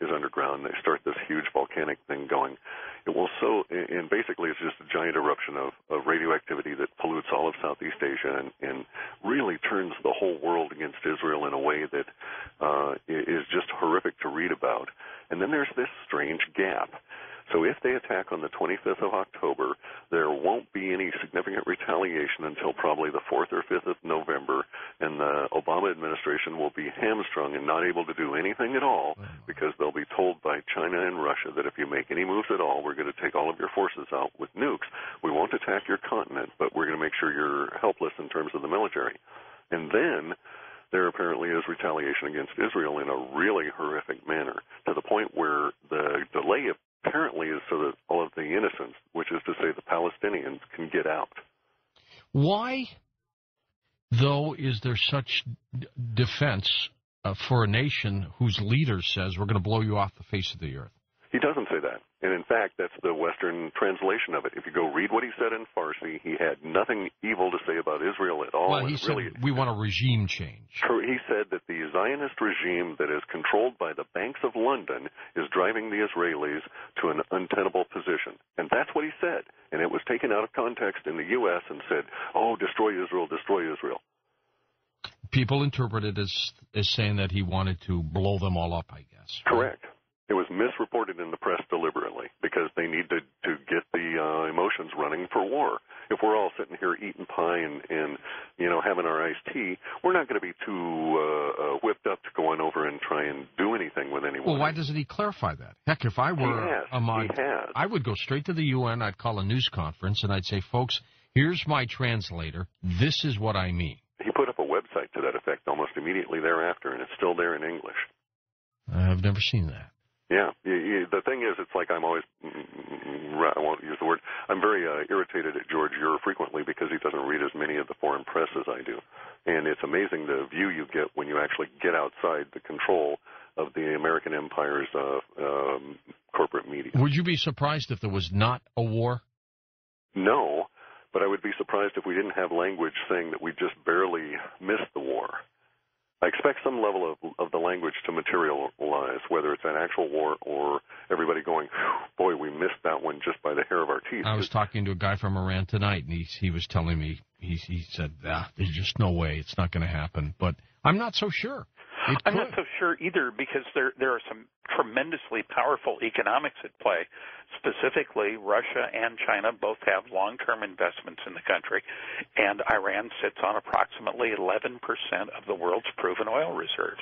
is underground. They start this huge volcanic thing going. It will and basically it's just a giant eruption of radioactivity that pollutes all of Southeast Asia and really turns the whole world against Israel in a way that is just horrific to read about. And then there's this strange gap. So if they attack on the 25th of October, there won't be any significant retaliation until probably the 4th or 5th of November, and the Obama administration will be hamstrung and not able to do anything at all because they'll be told by China and Russia that if you make any moves at all, we're going to take all of your forces out with nukes. We won't attack your continent, but we're going to make sure you're helpless in terms of the military. And then there apparently is retaliation against Israel in a really horrific manner, to the point where the delay apparently is so that all of the innocents, which is to say the Palestinians, can get out. Why, though, is there such defense for a nation whose leader says we're going to blow you off the face of the earth? He doesn't say that. And in fact, that's the Western translation of it. If you go read what he said in Farsi, he had nothing evil to say about Israel at all. Well, he said we want a regime change. He said that the Zionist regime that is controlled by the banks of London is driving the Israelis to an untenable position. And that's what he said. And it was taken out of context in the U.S. and said, oh, destroy Israel, destroy Israel. People interpret it as saying that he wanted to blow them all up, I guess. Correct. It was misreported in the press deliberately because they need to get the emotions running for war. If we're all sitting here eating pie and having our iced tea, we're not going to be too whipped up to go on over and try and do anything with anyone. Well, why doesn't he clarify that? Heck, if I were I would go straight to the UN, I'd call a news conference, and I'd say, folks, here's my translator. This is what I mean. He put up a website to that effect almost immediately thereafter, and it's still there in English. I've never seen that. Yeah. The thing is, it's like I'm always, I won't use the word, I'm very irritated at George Ure frequently because he doesn't read as many of the foreign press as I do. And it's amazing the view you get when you actually get outside the control of the American empire's corporate media. Would you be surprised if there was not a war? No, but I would be surprised if we didn't have language saying that we just barely missed the war. I expect some level of the language to materialize, whether it's an actual war or everybody going, boy, we missed that one just by the hair of our teeth. I was talking to a guy from Iran tonight, and he was telling me, he said, there's just no way, it's not going to happen. But I'm not so sure. I'm not so sure either, because there are some tremendously powerful economics at play. Specifically, Russia and China both have long-term investments in the country, and Iran sits on approximately 11% of the world's proven oil reserves.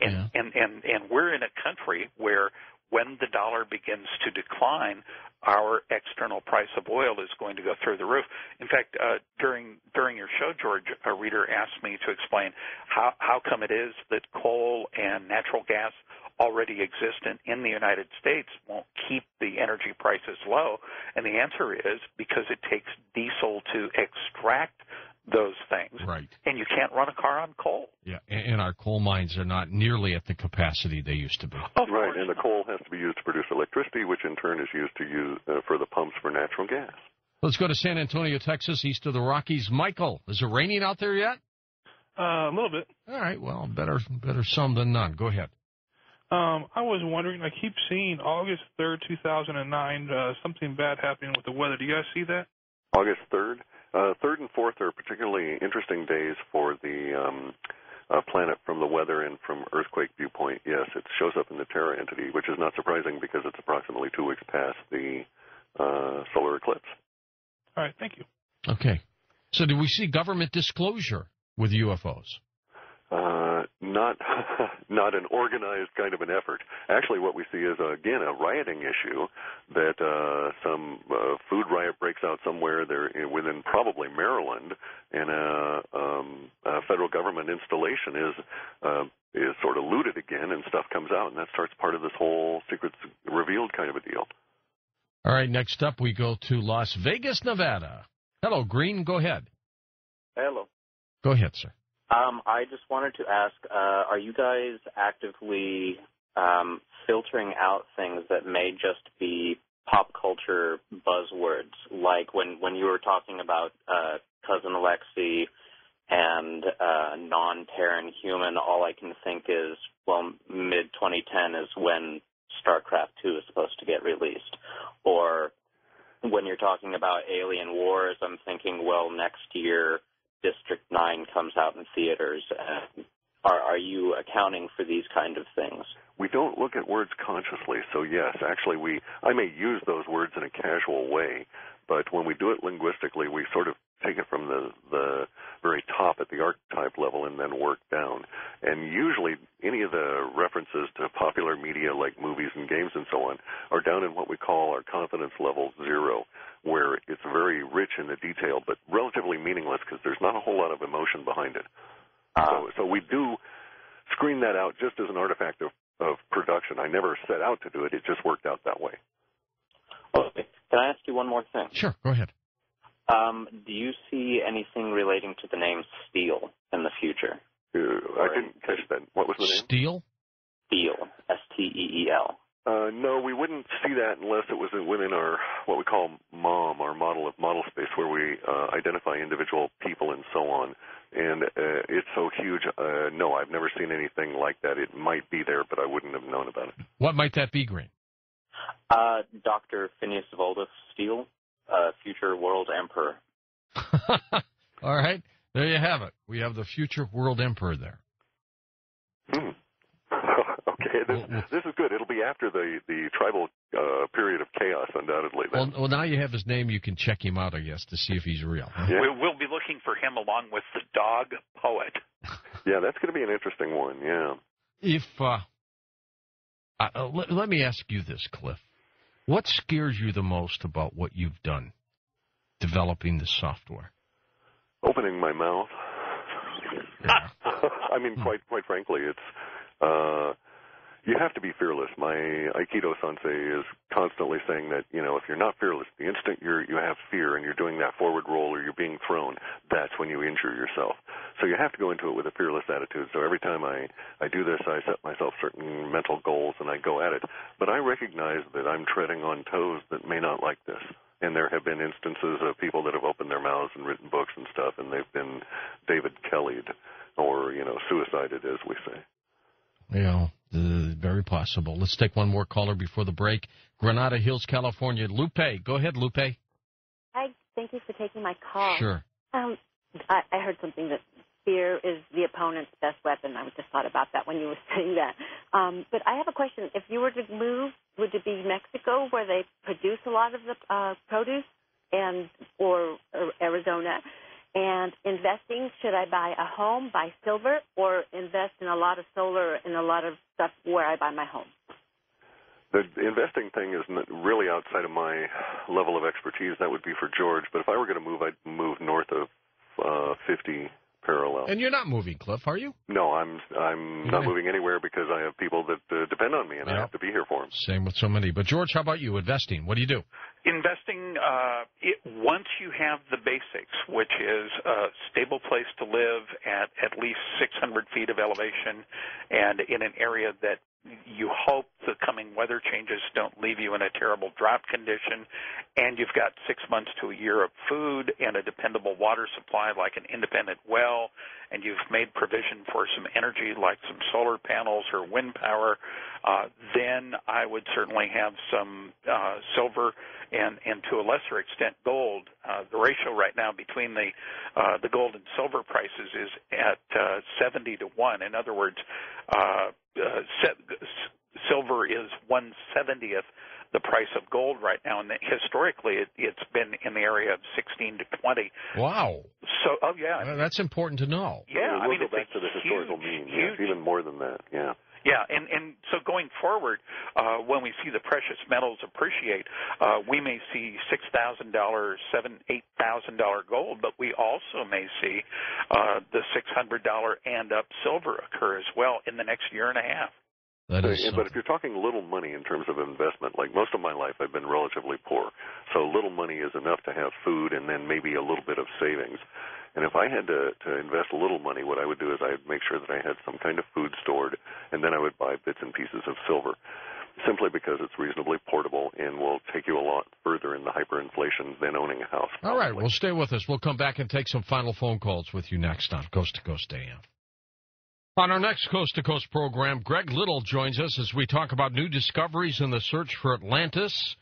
Yeah. And we're in a country where when the dollar begins to decline, our external price of oil is going to go through the roof. In fact, during your show, George, a reader asked me to explain how come it is that coal and natural gas already existent in the United States won't keep the energy prices low. And the answer is because it takes diesel to extract those things. Right. And you can't run a car on coal. Yeah, and our coal mines are not nearly at the capacity they used to be. Right, and the coal has to be used to produce electricity, which in turn is used to use for the pumps for natural gas. Let's go to San Antonio, Texas, east of the Rockies. Michael, is it raining out there yet? A little bit. All right, well, better some than none. Go ahead. I was wondering, I keep seeing August 3rd, 2009, something bad happening with the weather. Do you guys see that? August 3rd? 3rd and 4th are particularly interesting days for the planet from the weather and from earthquake viewpoint. Yes, it shows up in the Terra entity, which is not surprising because it's approximately 2 weeks past the solar eclipse. All right, thank you. Okay. So do we see government disclosure with UFOs? Not an organized kind of an effort. Actually, what we see is, again, a rioting issue that some food riot breaks out somewhere there within probably Maryland, and a federal government installation is sort of looted again, and stuff comes out, and that starts part of this whole secrets revealed kind of a deal. All right, next up we go to Las Vegas, Nevada. Hello, Green, go ahead. Hello. Go ahead, sir. I just wanted to ask, are you guys actively filtering out things that may just be pop culture buzzwords, like when you were talking about Cousin Alexi and non-Terran human, all I can think is, well, mid-2010 is when StarCraft 2 is supposed to get released. Or when you're talking about Alien Wars, I'm thinking, well, next year District 9 comes out in theaters. Are you accounting for these kind of things? We don't look at words consciously, so yes, actually I may use those words in a casual way, but when we do it linguistically, we sort of take it from the very top at the archetype level and then work down. And usually any of the references to popular media like movies and games and so on are down in what we call our confidence level 0, where it's very rich in the detail but relatively meaningless because there's not a whole lot of emotion behind it. So we do screen that out just as an artifact of production. I never set out to do it. It just worked out that way. Okay. Can I ask you one more thing? Sure, go ahead. Do you see anything relating to the name Steel in the future? I didn't catch that. What was the name? Steel? Steel, S-T-E-E-L. No, we wouldn't see that unless it was within our, what we call MOM, our model space, where we identify individual people and so on. And it's so huge. No, I've never seen anything like that. It might be there, but I wouldn't have known about it. What might that be, Green? Dr. Phineas Voldus Steele, future world emperor. All right. There you have it. We have the future world emperor there. Okay, this is good. It'll be after the tribal period of chaos, undoubtedly. Then. Well, now you have his name. You can check him out, I guess, to see if he's real. Yeah. We'll be looking for him along with the dog poet. Yeah, that's going to be an interesting one, yeah. If let me ask you this, Cliff. What scares you the most about what you've done, developing the software? Opening my mouth. Yeah. I mean, quite frankly, it's you have to be fearless. My Aikido sensei is constantly saying that, if you're not fearless, the instant you have fear and you're doing that forward roll or you're being thrown, that's when you injure yourself. So you have to go into it with a fearless attitude. So every time I do this, I set myself certain mental goals and I go at it. But I recognize that I'm treading on toes that may not like this. And there have been instances of people that have opened their mouths and written books and stuff, and they've been David Kelly'd or, suicided, as we say. Yeah, very possible. Let's take one more caller before the break. Granada Hills, California. Lupe. Go ahead, Lupe. Hi. Thank you for taking my call. Sure. I heard something that fear is the opponent's best weapon. I just thought about that when you were saying that. But I have a question. If you were to move, would it be Mexico where they produce a lot of the produce or Arizona? And investing, should I buy a home, buy silver, or invest in a lot of solar and a lot of stuff where I buy my home? The investing thing is really outside of my level of expertise. That would be for George. But if I were going to move, I'd move north of 50 parallel. And you're not moving, Cliff, are you? No, I'm not moving anywhere because I have people that depend on me, and I have to be here for them. Same with so many. But, George, how about you? Investing, what do you do? Investing, once you have the basics, which is a stable place to live at least 600 feet of elevation and in an area that you hope the coming weather changes don't leave you in a terrible drought condition, and you've got 6 months to a year of food and a dependable water supply like an independent well, and you've made provision for some energy like some solar panels or wind power, then I would certainly have some silver and to a lesser extent gold. The ratio right now between the gold and silver prices is at 70 to 1. In other words, silver is 1/70th the price of gold right now, and historically it's been in the area of 16 to 20. Wow. So, that's important to know. Yeah, we'll go back to the historical mean. Yes, even more than that. Yeah. Yeah, and so going forward, when we see the precious metals appreciate, we may see $6,000, $7,000, $8,000 gold, but we also may see the $600 and up silver occur as well in the next year and a half. But if you're talking little money in terms of investment, like most of my life I've been relatively poor, so little money is enough to have food and then maybe a little bit of savings. And if I had to invest a little money, what I would do is I would make sure that I had some kind of food stored, and then I would buy bits and pieces of silver. simply because it's reasonably portable and will take you a lot further in the hyperinflation than owning a house. All right, well, stay with us. We'll come back and take some final phone calls with you next on Coast to Coast AM. On our next Coast to Coast program, Greg Little joins us as we talk about new discoveries in the search for Atlantis.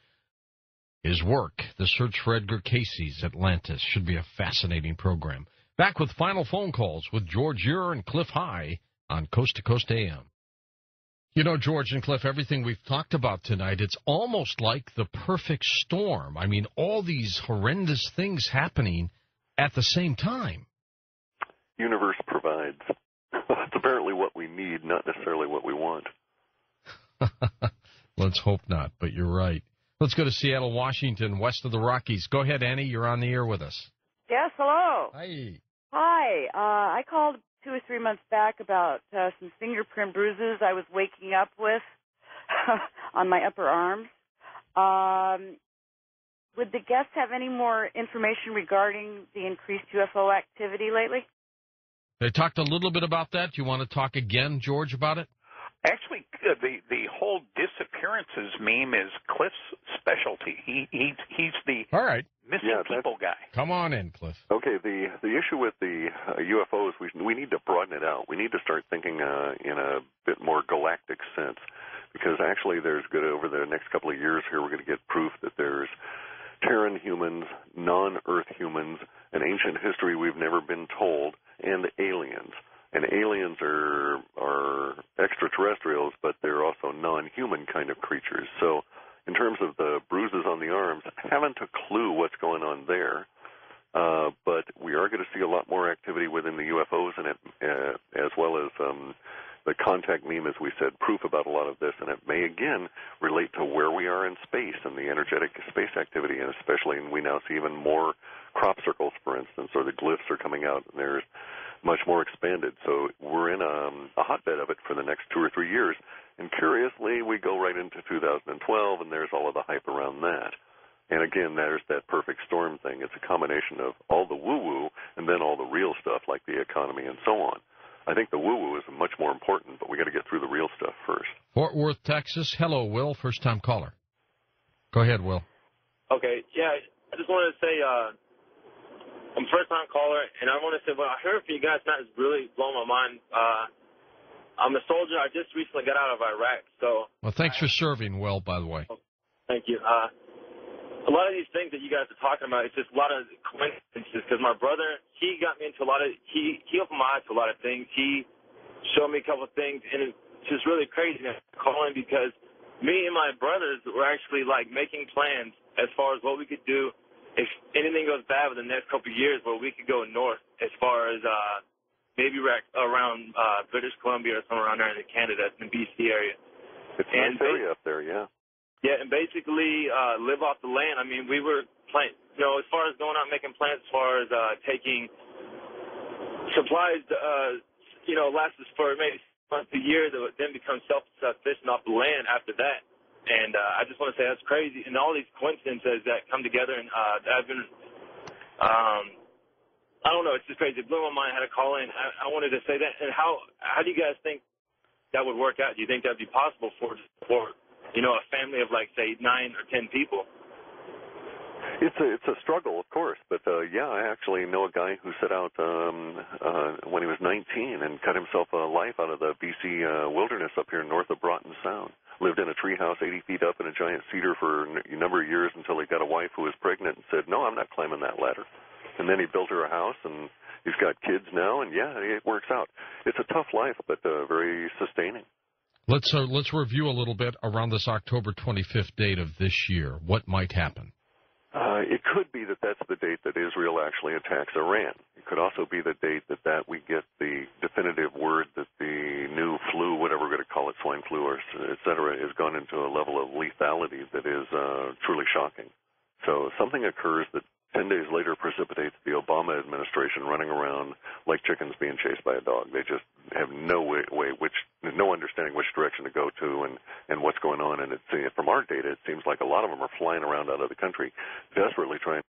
His work, the search for Edgar Casey's Atlantis, should be a fascinating program. Back with final phone calls with George Ure and Clif High on Coast to Coast AM. You know, George and Cliff, everything we've talked about tonight, it's almost like the perfect storm. I mean, all these horrendous things happening at the same time. Universe provides. It's apparently what we need, not necessarily what we want. Let's hope not, but you're right. Let's go to Seattle, Washington, west of the Rockies. Go ahead, Annie. You're on the air with us. Yes, hello. Hi. Hi. I called 2 or 3 months back about some fingerprint bruises I was waking up with on my upper arms. Would the guests have any more information regarding the increased UFO activity lately? They talked a little bit about that. Do you want to talk again, George, about it? Actually, the whole disappearances meme is Cliff's specialty. He's the All right. missing people guy. Come on in, Cliff. Okay, the issue with the UFOs, we need to broaden it out. We need to start thinking in a bit more galactic sense, because actually there's over the next couple of years here, we're going to get proof that there's Terran humans, non-Earth humans, an ancient history we've never been told, and aliens. And aliens are extraterrestrials, but they're also non-human kind of creatures. So in terms of the bruises on the arms, I haven't a clue what's going on there. But we are going to see a lot more activity within the UFOs, and as well as the contact meme, as we said, proof about a lot of this. And it may, again, relate to where we are in space and the energetic space activity, and especially we now see even more crop circles, for instance, or the glyphs are coming out, and there's much more expanded. So we're in a hotbed of it for the next 2 or 3 years. And curiously, we go right into 2012, and there's all of the hype around that. And again, there's that perfect storm thing. It's a combination of all the woo-woo and then all the real stuff like the economy and so on. I think the woo-woo is much more important, but we got to get through the real stuff first. Fort Worth, Texas. Hello, Will, first-time caller. Go ahead, Will. Okay, yeah, I just wanted to say I'm a first-time caller, and I want to say what I heard from you guys tonight has really blown my mind. I'm a soldier. I just recently got out of Iraq, so... Well, thanks for serving, Will, by the way. Thank you. A lot of these things that you guys are talking about, it's just a lot of coincidences, because my brother, he got me into a lot of... He opened my eyes to a lot of things. He showed me a couple of things, and it's just really crazy calling, because me and my brothers were actually, like, making plans as far as what we could do if anything goes bad within the next couple of years, where we could go north as far as maybe around British Columbia or somewhere around there in Canada, in the BC area. It's a nice area up there, yeah. Yeah, and basically live off the land. I mean, we were playing, as far as going out and making plans as far as taking supplies, last us for maybe months a year that would then become self-sufficient off the land after that. And I just want to say that's crazy. And all these coincidences that come together, and I've been, I don't know, it's just crazy. It blew my mind. I had to call in. I wanted to say that. And how do you guys think that would work out? Do you think that would be possible for a family of, like, say, 9 or 10 people? It's a struggle, of course, but yeah, I actually know a guy who set out when he was 19 and cut himself a life out of the BC wilderness up here north of Broughton Sound. Lived in a treehouse 80 feet up in a giant cedar for a number of years until he got a wife who was pregnant and said, "No, I'm not climbing that ladder." And then he built her a house, and he's got kids now, and yeah, it works out. It's a tough life, but very sustaining. Let's review a little bit around this October 25th date of this year. What might happen? It could be that that's the date that Israel actually attacks Iran. It could also be the date that we get the definitive word that the new flu, whatever we're going to call it, swine flu or et cetera, has gone into a level of lethality that is truly shocking. So something occurs that 10 days later precipitates the Obama administration running around like chickens being chased by a dog. They just have no understanding which direction to go to and what's going on. And from our data, it seems like a lot of them are flying around out of the country, desperately trying